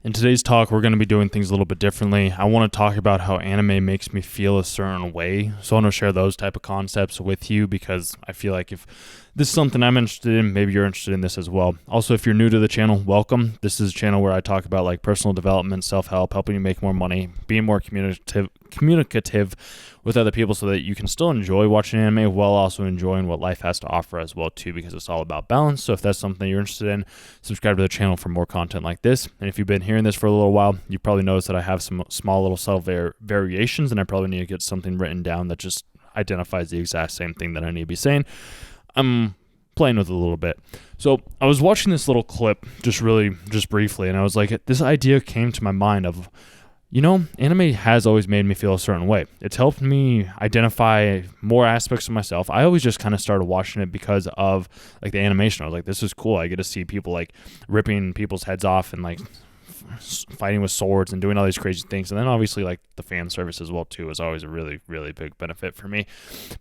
In today's talk, we're going to be doing things a little bit differently. I want to talk about how anime makes me feel a certain way. So I want to share those type of concepts with you because I feel like if this is something I'm interested in, maybe you're interested in this as well. Also, if you're new to the channel, welcome. This is a channel where I talk about like personal development, self-help, helping you make more money, being more communicative with other people so that you can still enjoy watching anime while also enjoying what life has to offer as well too, because it's all about balance. So if that's something you're interested in, subscribe to the channel for more content like this. And if you've been hearing this for a little while, you probably noticed that I have some small little subtle variations, and I probably need to get something written down that just identifies the exact same thing that I need to be saying. I'm playing with it a little bit. So I was watching this little clip just briefly, and I was like, this idea came to my mind of, anime has always made me feel a certain way. It's helped me identify more aspects of myself. I always just kind of started watching it because of like the animation. I was like, this is cool. I get to see people like ripping people's heads off and like fighting with swords and doing all these crazy things. And then obviously like the fan service as well too is always a really, really big benefit for me.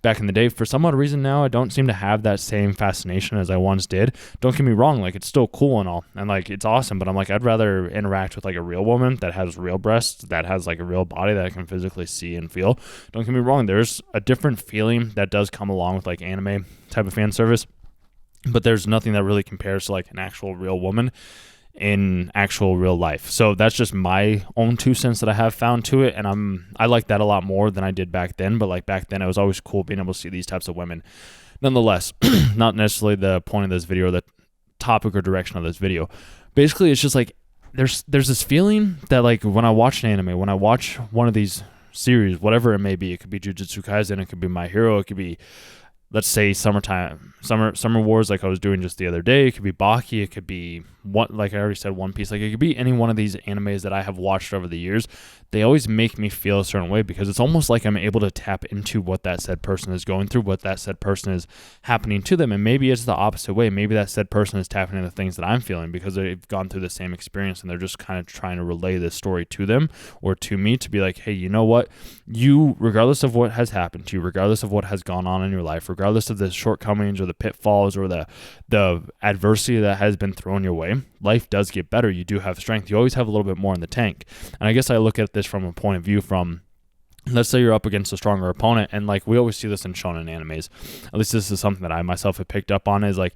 Back in the day, for some odd reason now, I don't seem to have that same fascination as I once did. Don't get me wrong, like it's still cool and all, and like it's awesome, but I'm like, I'd rather interact with like a real woman that has real breasts, that has like a real body that I can physically see and feel. Don't get me wrong, there's a different feeling that does come along with like anime type of fan service, but there's nothing that really compares to like an actual real woman in actual real life. So that's just my own 2 cents that I have found to it, and I like that a lot more than I did back then. But like back then, it was always cool being able to see these types of women. Nonetheless, not necessarily the point of this video, the topic or direction of this video. Basically, it's just like there's this feeling that like when I watch an anime, when I watch one of these series, whatever it may be, it could be Jujutsu Kaisen, it could be My Hero, it could be, let's say, Summer Wars, like I was doing just the other day. It could be Baki. It could be like I already said, One Piece. Like it could be any one of these animes that I have watched over the years. They always make me feel a certain way because it's almost like I'm able to tap into what that said person is going through, what that said person is happening to them. And maybe it's the opposite way. Maybe that said person is tapping into things that I'm feeling because they've gone through the same experience and they're just kind of trying to relay this story to them or to me to be like, hey, you know what? You, regardless of what has happened to you, regardless of what has gone on in your life, regardless of the shortcomings or the pitfalls or the adversity that has been thrown your way, life does get better. You do have strength. You always have a little bit more in the tank. And I guess I look at this from a point of view from, let's say you're up against a stronger opponent, and like we always see this in shonen animes. At least this is something that I myself have picked up on, is like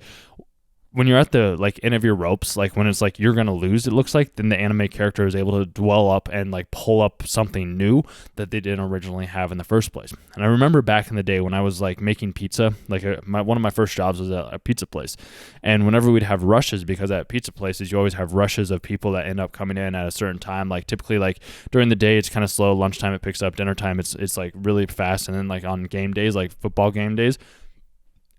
when you're at the like end of your ropes, like when it's like you're gonna lose, it looks like, then the anime character is able to dwell up and like pull up something new that they didn't originally have in the first place. And I remember back in the day when I was like making pizza, like one of my first jobs was at a pizza place, and whenever we'd have rushes, because at pizza places you always have rushes of people that end up coming in at a certain time. Like typically like during the day it's kind of slow, lunchtime it picks up, dinner time it's like really fast, and then like on game days, like football game days,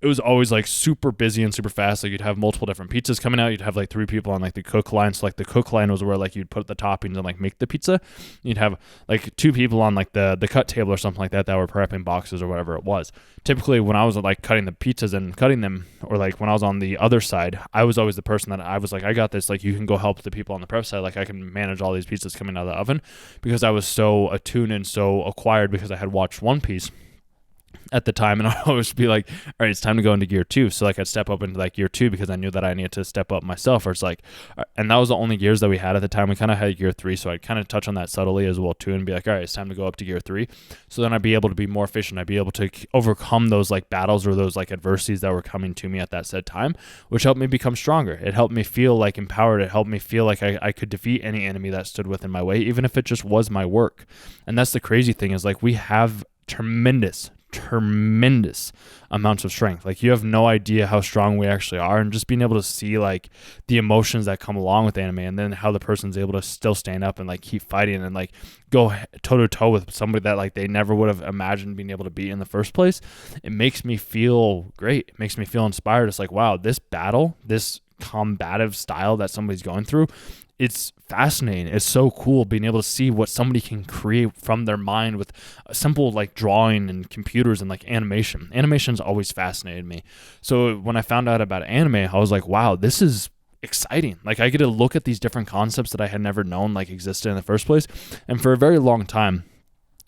it was always like super busy and super fast. Like you'd have multiple different pizzas coming out. You'd have like 3 people on like the cook line. So like the cook line was where like you'd put the toppings and like make the pizza. You'd have like 2 people on like the cut table or something like that were prepping boxes or whatever it was. Typically when I was like cutting the pizzas and cutting them, or like when I was on the other side, I was always the person that I was like, I got this. Like you can go help the people on the prep side. Like I can manage all these pizzas coming out of the oven, because I was so attuned and so acquired because I had watched One Piece at the time, and I'd always be like, all right, it's time to go into gear 2. So like I'd step up into like gear 2 because I knew that I needed to step up myself. Or it's like, and that was the only gears that we had at the time. We kind of had gear 3, so I'd kind of touch on that subtly as well too, and be like, all right, it's time to go up to gear 3. So then I'd be able to be more efficient. I'd be able to overcome those like battles or those like adversities that were coming to me at that said time, which helped me become stronger. It helped me feel like empowered. It helped me feel like I could defeat any enemy that stood within my way, even if it just was my work. And that's the crazy thing, is like we have tremendous amounts of strength. Like you have no idea how strong we actually are, and just being able to see like the emotions that come along with anime, and then how the person's able to still stand up and like keep fighting and like go toe to toe with somebody that like they never would have imagined being able to beat in the first place. It makes me feel great. It makes me feel inspired. It's like, wow, this battle, this combative style that somebody's going through, it's fascinating. It's so cool being able to see what somebody can create from their mind with a simple like drawing and computers and like animation. Animation's always fascinated me. So when I found out about anime, I was like, wow, this is exciting. Like I get to look at these different concepts that I had never known like existed in the first place. And for a very long time,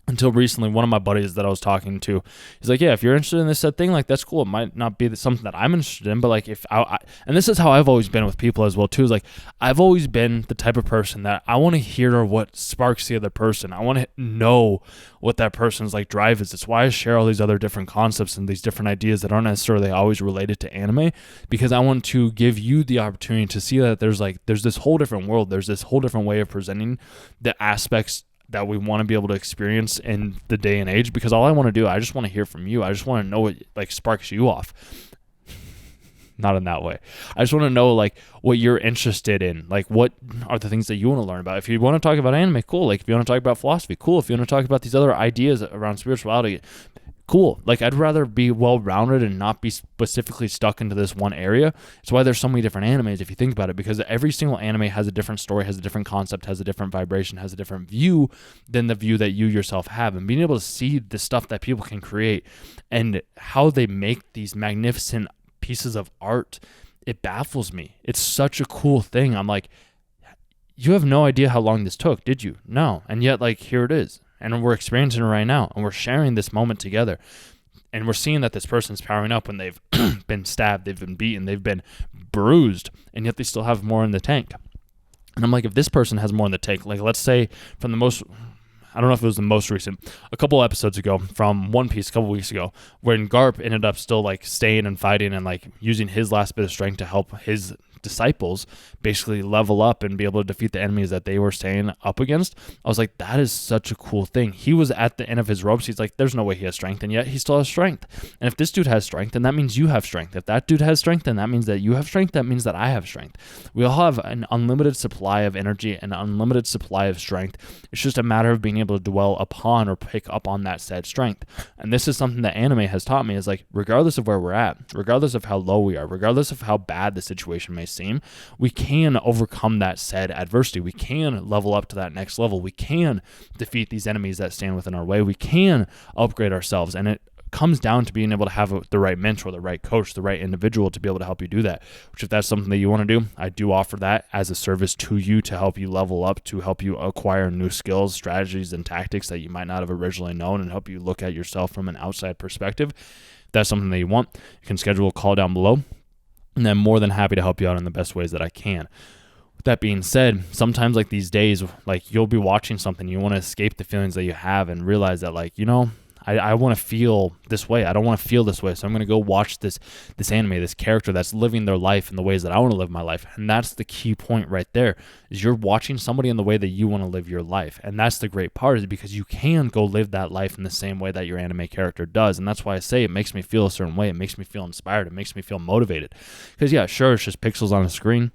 until recently, one of my buddies that I was talking to, he's like, yeah, if you're interested in this said thing, like, that's cool. It might not be something that I'm interested in, but like, if and this is how I've always been with people as well too, is like, I've always been the type of person that I want to hear what sparks the other person. I want to know what that person's like drive is. It's why I share all these other different concepts and these different ideas that aren't necessarily always related to anime, because I want to give you the opportunity to see that there's this whole different world. There's this whole different way of presenting the aspects that we want to be able to experience in the day and age, because all I want to do, I just want to hear from you. I just want to know what like sparks you off. Not in that way. I just want to know like what you're interested in. Like, what are the things that you want to learn about? If you want to talk about anime, cool. Like, if you want to talk about philosophy, cool. If you want to talk about these other ideas around spirituality, cool. Like, I'd rather be well-rounded and not be specifically stuck into this one area. It's why there's so many different animes, if you think about it, because every single anime has a different story, has a different concept, has a different vibration, has a different view than the view that you yourself have. And being able to see the stuff that people can create and how they make these magnificent pieces of art, it baffles me. It's such a cool thing. I'm like, you have no idea how long this took, did you? No. And yet, like, here it is. And we're experiencing it right now, and we're sharing this moment together. And we're seeing that this person's powering up when they've been stabbed, they've been beaten, they've been bruised, and yet they still have more in the tank. And I'm like, if this person has more in the tank, like, let's say from the most, I don't know if it was the most recent, a couple episodes ago from One Piece, a couple weeks ago, when Garp ended up still like staying and fighting and like using his last bit of strength to help his disciples basically level up and be able to defeat the enemies that they were staying up against. I was like, that is such a cool thing. He was at the end of his ropes. He's like, there's no way he has strength, and yet he still has strength. And if this dude has strength, then that means you have strength. If that dude has strength, then that means that you have strength. That means that I have strength. We all have an unlimited supply of energy and an unlimited supply of strength. It's just a matter of being able to dwell upon or pick up on that said strength. And this is something that anime has taught me, is like, regardless of where we're at, regardless of how low we are, regardless of how bad the situation may seem, we can overcome that said adversity. We can level up to that next level. We can defeat these enemies that stand within our way. We can upgrade ourselves. And it comes down to being able to have the right mentor, the right coach, the right individual to be able to help you do that. Which, if that's something that you want to do, I do offer that as a service to you to help you level up, to help you acquire new skills, strategies, and tactics that you might not have originally known, and help you look at yourself from an outside perspective. If that's something that you want, you can schedule a call down below, and I'm more than happy to help you out in the best ways that I can. With that being said, sometimes like these days, like you'll be watching something, you want to escape the feelings that you have and realize that, like, you know, I want to feel this way. I don't want to feel this way. So I'm going to go watch this anime, this character that's living their life in the ways that I want to live my life. And that's the key point right there, is you're watching somebody in the way that you want to live your life. And that's the great part, is because you can go live that life in the same way that your anime character does. And that's why I say it makes me feel a certain way. It makes me feel inspired. It makes me feel motivated. Because yeah, sure, it's just pixels on a screen.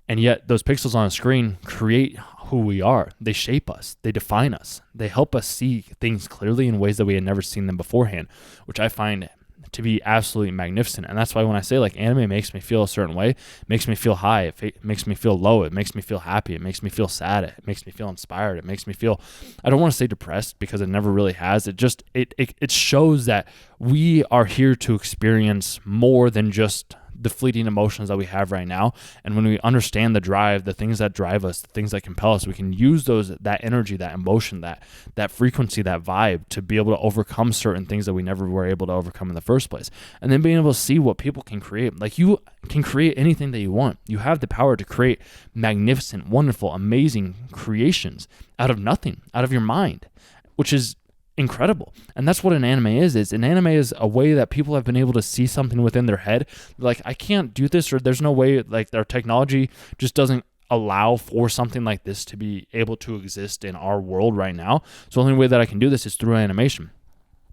And yet those pixels on a screen create who we are. They shape us. They define us. They help us see things clearly in ways that we had never seen them beforehand, which I find to be absolutely magnificent. And that's why when I say like anime makes me feel a certain way, it makes me feel high, it makes me feel low, it makes me feel happy, it makes me feel sad, it makes me feel inspired, it makes me feel, I don't want to say depressed, because it never really has. It just, it shows that we are here to experience more than just the fleeting emotions that we have right now. And when we understand the drive, the things that drive us, the things that compel us, we can use that energy, that emotion, that frequency, that vibe to be able to overcome certain things that we never were able to overcome in the first place. And then being able to see what people can create. Like, you can create anything that you want. You have the power to create magnificent, wonderful, amazing creations out of nothing, out of your mind, which is incredible. And that's what an anime is. An anime is a way that people have been able to see something within their head. Like, I can't do this, or there's no way, like, their technology just doesn't allow for something like this to be able to exist in our world right now. So the only way that I can do this is through animation.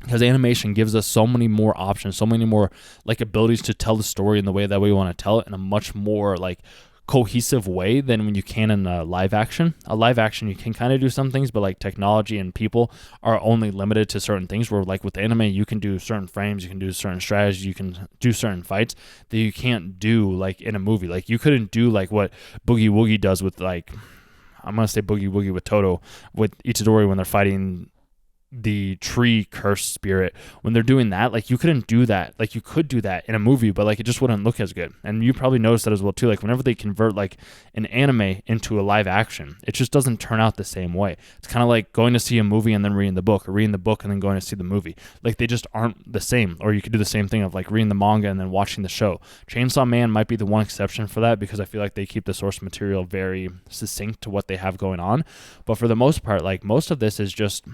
Because animation gives us so many more options, so many more like abilities to tell the story in the way that we want to tell it, in a much more like cohesive way than when you can in a live action. A live action, you can kind of do some things, but like technology and people are only limited to certain things, where like with anime, you can do certain frames, you can do certain strategies, you can do certain fights that you can't do like in a movie. Like, you couldn't do like what Boogie Woogie does with, like, I'm going to say Boogie Woogie with Toto, with Itadori when they're fighting the tree curse spirit. When they're doing that, like you couldn't do that. Like you could do that in a movie, but like it just wouldn't look as good. And you probably noticed that as well too. Like whenever they convert like an anime into a live action, it just doesn't turn out the same way. It's kind of like going to see a movie and then reading the book, or reading the book and then going to see the movie. Like they just aren't the same. Or you could do the same thing of like reading the manga and then watching the show. Chainsaw Man might be the one exception for that, because I feel like they keep the source material very succinct to what they have going on. But for the most part, like most of this is just,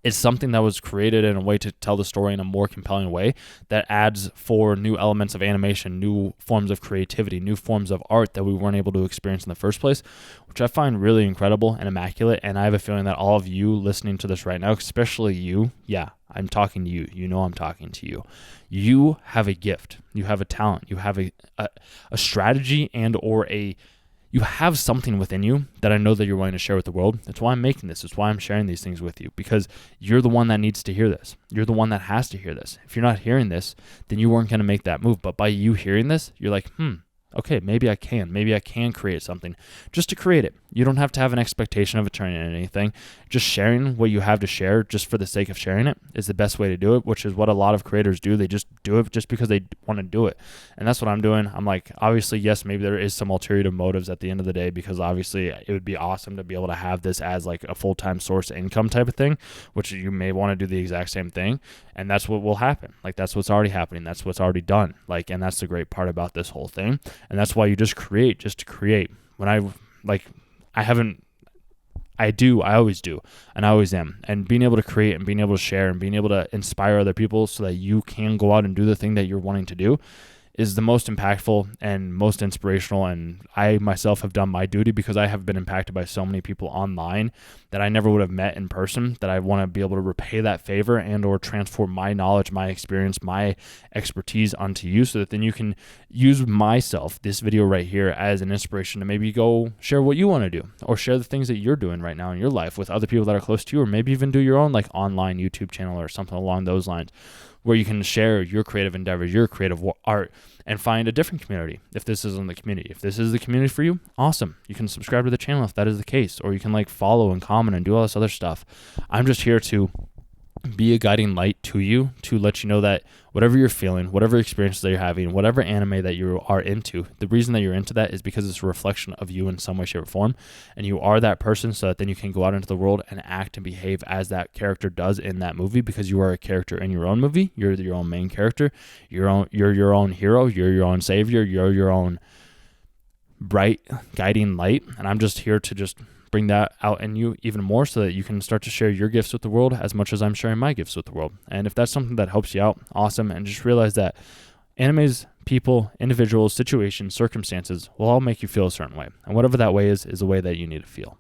it's something that was created in a way to tell the story in a more compelling way that adds for new elements of animation, new forms of creativity, new forms of art that we weren't able to experience in the first place, which I find really incredible and immaculate. And I have a feeling that all of you listening to this right now, especially you, yeah, I'm talking to you. You know I'm talking to you. You have a gift. You have a talent. You have a strategy and or you have something within you that I know that you're wanting to share with the world. That's why I'm making this. It's why I'm sharing these things with you, because you're the one that needs to hear this. You're the one that has to hear this. If you're not hearing this, then you weren't going to make that move. But by you hearing this, you're like, okay, maybe I can create something just to create it. You don't have to have an expectation of it turning into anything. Just sharing what you have to share just for the sake of sharing it is the best way to do it, which is what a lot of creators do. They just do it just because they want to do it. And that's what I'm doing. I'm like, obviously, yes, maybe there is some ulterior motives at the end of the day, because obviously it would be awesome to be able to have this as like a full-time source of income type of thing, which you may want to do the exact same thing. And that's what will happen. Like that's what's already happening. That's what's already done. Like, and that's the great part about this whole thing. And that's why you just create just to create. When I always do, and I always am. And being able to create and being able to share and being able to inspire other people so that you can go out and do the thing that you're wanting to do is the most impactful and most inspirational. And I myself have done my duty, because I have been impacted by so many people online that I never would have met in person, that I want to be able to repay that favor and or transform my knowledge, my experience, my expertise onto you, so that then you can use myself, this video right here, as an inspiration to maybe go share what you want to do, or share the things that you're doing right now in your life with other people that are close to you, or maybe even do your own like online YouTube channel or something along those lines, where you can share your creative endeavors, your creative art, and find a different community. If this isn't the community, if this is the community for you, awesome. You can subscribe to the channel if that is the case, or you can like follow and comment and do all this other stuff. I'm just here to be a guiding light to you, to let you know that whatever you're feeling, whatever experiences that you're having, whatever anime that you are into, the reason that you're into that is because it's a reflection of you in some way, shape, or form. And you are that person, so that then you can go out into the world and act and behave as that character does in that movie, because you are a character in your own movie. You're your own main character. You're your own hero. You're your own savior. You're your own bright guiding light. And I'm just here to just bring that out in you even more, so that you can start to share your gifts with the world as much as I'm sharing my gifts with the world. And if that's something that helps you out, awesome. And just realize that animes, people, individuals, situations, circumstances will all make you feel a certain way. And whatever that way is the way that you need to feel.